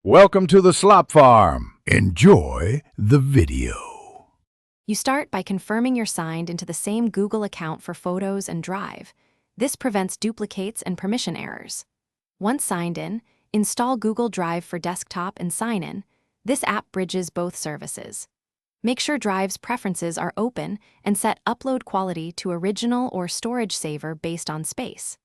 Welcome to the Slop Farm. Enjoy the video. You start by confirming you're signed into the same Google account for Photos and Drive. This prevents duplicates and permission errors. Once signed in, install Google Drive for desktop and sign in. This app bridges both services. Make sure Drive's preferences are open and set upload quality to original or storage saver based on space.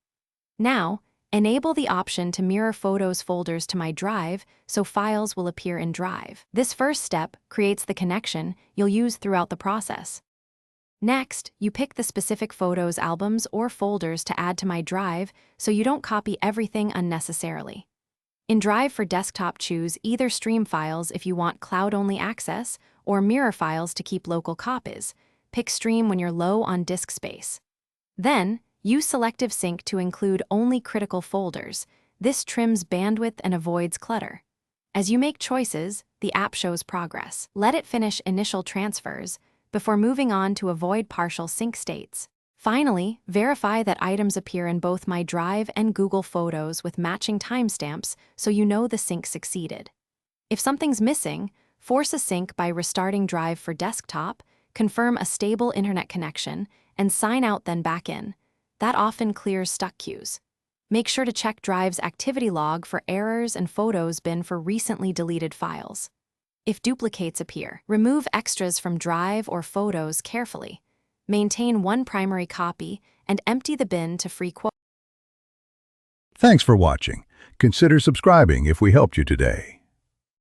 Now, enable the option to mirror Photos folders to my Drive so files will appear in Drive. This first step creates the connection you'll use throughout the process. Next, you pick the specific Photos albums or folders to add to my Drive so you don't copy everything unnecessarily. In Drive for desktop, choose either stream files if you want cloud-only access or mirror files to keep local copies. Pick stream when you're low on disk space. Then, use selective sync to include only critical folders. This trims bandwidth and avoids clutter. As you make choices, the app shows progress. Let it finish initial transfers before moving on to avoid partial sync states. Finally, verify that items appear in both my Drive and Google Photos with matching timestamps so you know the sync succeeded. If something's missing, force a sync by restarting Drive for desktop, confirm a stable internet connection, and sign out then back in. That often clears stuck queues. Make sure to check Drive's activity log for errors and Photos bin for recently deleted files. If duplicates appear, remove extras from Drive or Photos carefully. Maintain one primary copy and empty the bin to free quote. Thanks for watching. Consider subscribing if we helped you today.